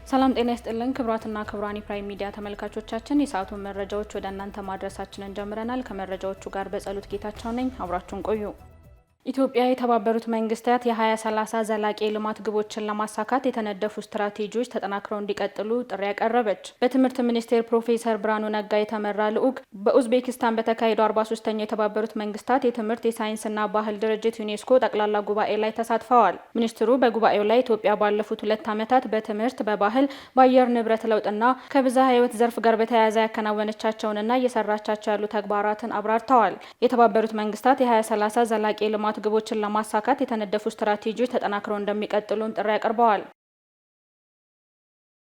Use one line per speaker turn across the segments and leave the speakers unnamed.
ሰላም ጤና ይስጥልን ክብራትና ክብራን ፕራይም ሚዲያ ተመልካቾቻችን የሰዓቱን መረጃዎች ወደ እናንተ ማድረሳችንን ጀምረናል። ከመረጃዎቹ ጋር በጸሎት ጌታቸው ነኝ። አብራችሁን ቆዩ። ኢትዮጵያ የተባበሩት መንግስታት የ2030 ዘላቂ ልማት ግቦችን ለማሳካት የተነደፉ ስትራቴጂዎች ተጠናክረው እንዲቀጥሉ ጥሪ ያቀረበች። በትምህርት ሚኒስቴር ፕሮፌሰር ብርሃኑ ነጋ የተመራ ልዑክ በኡዝቤኪስታን በተካሄደው 43ኛው የተባበሩት መንግስታት የትምህርት የሳይንስና ባህል ድርጅት ዩኔስኮ ጠቅላላ ጉባኤ ላይ ተሳትፈዋል። ሚኒስትሩ በጉባኤው ላይ ኢትዮጵያ ባለፉት 2 ዓመታት በትምህርት፣ በባህል፣ በአየር ንብረት ለውጥና ከብዝሃ ሕይወት ዘርፍ ጋር በተያያዘ ያከናወነቻቸውንና እየሰራቻቸው ያሉ ተግባራትን አብራርተዋል። የተባበሩት መንግስታት የ2030 ዘላቂ ልማት ግቦችን ለማሳካት የተነደፉ ስትራቴጂዎች ተጠናክረው እንደሚቀጥሉም ጥሪ አቅርበዋል።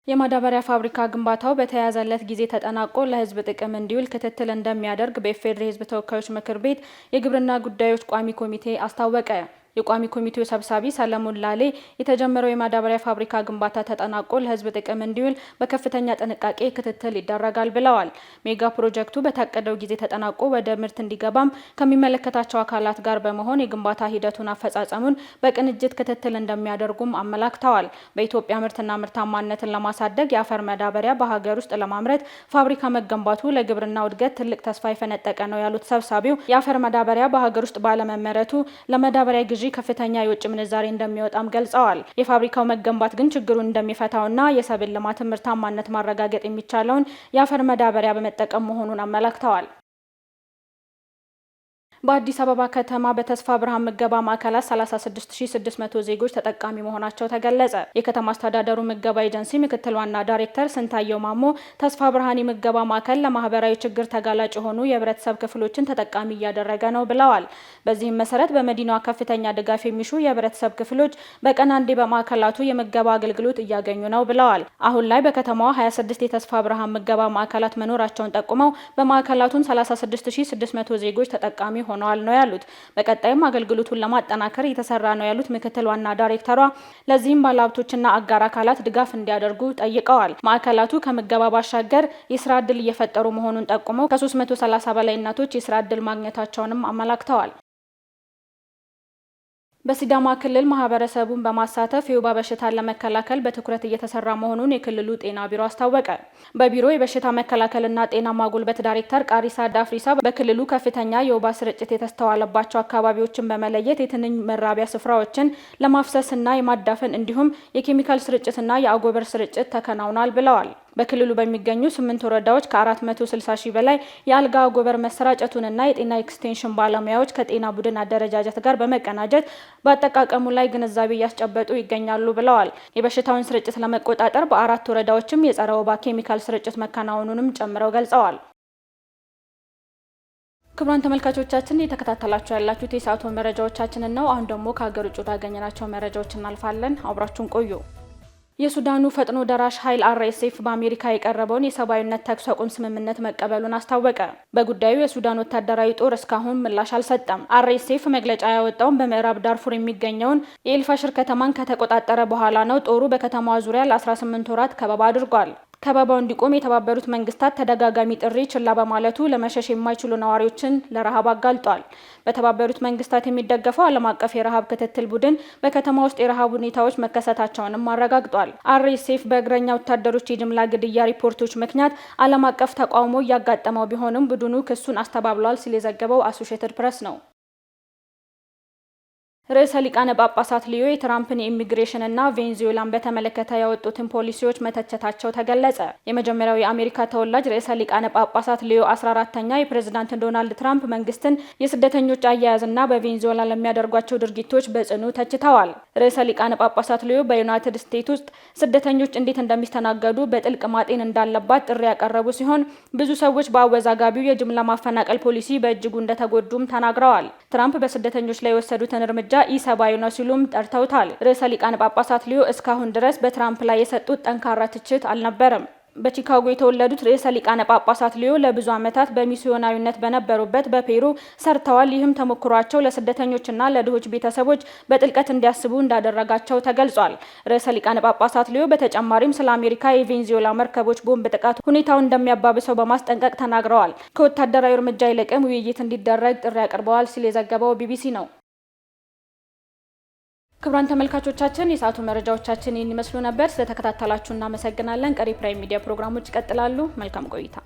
የማዳበሪያ ፋብሪካ ግንባታው በተያያዘለት ጊዜ ተጠናቆ ለህዝብ ጥቅም እንዲውል ክትትል እንደሚያደርግ በኢፌዴሪ ህዝብ ተወካዮች ምክር ቤት የግብርና ጉዳዮች ቋሚ ኮሚቴ አስታወቀ። የቋሚ ኮሚቴው ሰብሳቢ ሰለሞን ላሌ የተጀመረው የማዳበሪያ ፋብሪካ ግንባታ ተጠናቆ ለህዝብ ጥቅም እንዲውል በከፍተኛ ጥንቃቄ ክትትል ይደረጋል ብለዋል። ሜጋ ፕሮጀክቱ በታቀደው ጊዜ ተጠናቆ ወደ ምርት እንዲገባም ከሚመለከታቸው አካላት ጋር በመሆን የግንባታ ሂደቱን አፈጻጸሙን በቅንጅት ክትትል እንደሚያደርጉም አመላክተዋል። በኢትዮጵያ ምርትና ምርታማነትን ለማሳደግ የአፈር ማዳበሪያ በሀገር ውስጥ ለማምረት ፋብሪካ መገንባቱ ለግብርናው እድገት ትልቅ ተስፋ የፈነጠቀ ነው ያሉት ሰብሳቢው የአፈር ማዳበሪያ በሀገር ውስጥ ባለመመረቱ ለማዳበሪያ ግዢ ከፍተኛ የውጭ ምንዛሬ እንደሚወጣም ገልጸዋል። የፋብሪካው መገንባት ግን ችግሩን እንደሚፈታውና የሰብል ልማት ምርታማነት ማረጋገጥ የሚቻለውን የአፈር ማዳበሪያ በመጠቀም መሆኑን አመላክተዋል። በአዲስ አበባ ከተማ በተስፋ ብርሃን ምገባ ማዕከላት 36600 ዜጎች ተጠቃሚ መሆናቸው ተገለጸ። የከተማ አስተዳደሩ ምገባ ኤጀንሲ ምክትል ዋና ዳይሬክተር ስንታየው ማሞ ተስፋ ብርሃን የምገባ ማዕከል ለማህበራዊ ችግር ተጋላጭ የሆኑ የህብረተሰብ ክፍሎችን ተጠቃሚ እያደረገ ነው ብለዋል። በዚህም መሰረት በመዲናዋ ከፍተኛ ድጋፍ የሚሹ የህብረተሰብ ክፍሎች በቀን አንዴ በማዕከላቱ የምገባ አገልግሎት እያገኙ ነው ብለዋል። አሁን ላይ በከተማዋ 26 የተስፋ ብርሃን ምገባ ማዕከላት መኖራቸውን ጠቁመው በማዕከላቱም 36600 ዜጎች ተጠቃሚ ሆነዋል ነው ያሉት። በቀጣይም አገልግሎቱን ለማጠናከር እየተሰራ ነው ያሉት ምክትል ዋና ዳይሬክተሯ ለዚህም ባለሀብቶችና አጋር አካላት ድጋፍ እንዲያደርጉ ጠይቀዋል። ማዕከላቱ ከምገባ ባሻገር የስራ ዕድል እየፈጠሩ መሆኑን ጠቁመው ከ330 በላይ እናቶች የስራ ዕድል ማግኘታቸውንም አመላክተዋል። በሲዳማ ክልል ማህበረሰቡን በማሳተፍ የወባ በሽታን ለመከላከል በትኩረት እየተሰራ መሆኑን የክልሉ ጤና ቢሮ አስታወቀ። በቢሮ የበሽታ መከላከልና ጤና ማጎልበት ዳይሬክተር ቃሪሳ ዳፍሪሳ በክልሉ ከፍተኛ የወባ ስርጭት የተስተዋለባቸው አካባቢዎችን በመለየት የትንኝ መራቢያ ስፍራዎችን ለማፍሰስና የማዳፈን እንዲሁም የኬሚካል ስርጭትና የአጎበር ስርጭት ተከናውኗል ብለዋል። በክልሉ በሚገኙ 8 ወረዳዎች ከ460 ሺህ በላይ የአልጋ አጎበር መሰራጨቱንና የጤና ኤክስቴንሽን ባለሙያዎች ከጤና ቡድን አደረጃጀት ጋር በመቀናጀት በአጠቃቀሙ ላይ ግንዛቤ እያስጨበጡ ይገኛሉ ብለዋል። የበሽታውን ስርጭት ለመቆጣጠር በ4 ወረዳዎችም የጸረ ወባ ኬሚካል ስርጭት መከናወኑንም ጨምረው ገልጸዋል። ክቡራን ተመልካቾቻችን እየተከታተላችሁ ያላችሁት የሰዓቱ መረጃዎቻችንን ነው። አሁን ደግሞ ከሀገር ውጭ ወዳገኘናቸው መረጃዎች እናልፋለን። አብራችሁን ቆዩ። የሱዳኑ ፈጥኖ ደራሽ ኃይል RSF በአሜሪካ የቀረበውን የሰብአዊነት ተኩስ አቁም ስምምነት መቀበሉን አስታወቀ። በጉዳዩ የሱዳን ወታደራዊ ጦር እስካሁን ምላሽ አልሰጠም። RSF መግለጫ ያወጣው በምዕራብ ዳርፉር የሚገኘውን የኤልፋሽር ከተማን ከተቆጣጠረ በኋላ ነው። ጦሩ በከተማዋ ዙሪያ ለ18 ወራት ከበባ አድርጓል። ከበባው እንዲቆም የተባበሩት መንግስታት ተደጋጋሚ ጥሪ ችላ በማለቱ ለመሸሽ የማይችሉ ነዋሪዎችን ለረሃብ አጋልጧል። በተባበሩት መንግስታት የሚደገፈው ዓለም አቀፍ የረሃብ ክትትል ቡድን በከተማ ውስጥ የረሃብ ሁኔታዎች መከሰታቸውንም አረጋግጧል። RSF በእግረኛ ወታደሮች የጅምላ ግድያ ሪፖርቶች ምክንያት ዓለም አቀፍ ተቃውሞ እያጋጠመው ቢሆንም ቡድኑ ክሱን አስተባብሏል ሲል የዘገበው አሶሺየትድ ፕሬስ ነው። ርዕሰ ሊቃነ ጳጳሳት ሊዮ የትራምፕን የኢሚግሬሽንና ቬንዙዌላን በተመለከተ ያወጡትን ፖሊሲዎች መተቸታቸው ተገለጸ። የመጀመሪያው የአሜሪካ ተወላጅ ርዕሰ ሊቃነ ጳጳሳት ሊዮ 14ኛ የፕሬዝዳንት ዶናልድ ትራምፕ መንግስትን የስደተኞች አያያዝና በቬንዙዌላ ለሚያደርጓቸው ድርጊቶች በጽኑ ተችተዋል። ርዕሰ ሊቃነ ጳጳሳት ሊዮ በዩናይትድ ስቴትስ ውስጥ ስደተኞች እንዴት እንደሚስተናገዱ በጥልቅ ማጤን እንዳለባት ጥሪ ያቀረቡ ሲሆን ብዙ ሰዎች በአወዛጋቢው የጅምላ ማፈናቀል ፖሊሲ በእጅጉ እንደተጎዱም ተናግረዋል። ትራምፕ በስደተኞች ላይ የወሰዱትን እርምጃ ኢሰብአዊ ነው ሲሉም ጠርተውታል። ርዕሰ ሊቃነ ጳጳሳት ሊዮ እስካሁን ድረስ በትራምፕ ላይ የሰጡት ጠንካራ ትችት አልነበረም። በቺካጎ የተወለዱት ርዕሰ ሊቃነ ጳጳሳት ሊዮ ለብዙ ዓመታት በሚስዮናዊነት በነበሩበት በፔሩ ሰርተዋል። ይህም ተሞክሯቸው ለስደተኞችና ለድሆች ቤተሰቦች በጥልቀት እንዲያስቡ እንዳደረጋቸው ተገልጿል። ርዕሰ ሊቃነ ጳጳሳት ሊዮ በተጨማሪም ስለ አሜሪካ የቬንዙዌላ መርከቦች ቦምብ ጥቃት ሁኔታውን እንደሚያባብሰው በማስጠንቀቅ ተናግረዋል። ከወታደራዊ እርምጃ ይልቅም ውይይት እንዲደረግ ጥሪ አቅርበዋል ሲል የዘገበው ቢቢሲ ነው። ክቡራን ተመልካቾቻችን የሰዓቱ መረጃዎቻችን ይመስሉ ነበር። ስለተከታተላችሁ እናመሰግናለን። ቀሪ ፕራይም ሚዲያ ፕሮግራሞች ይቀጥላሉ። መልካም ቆይታ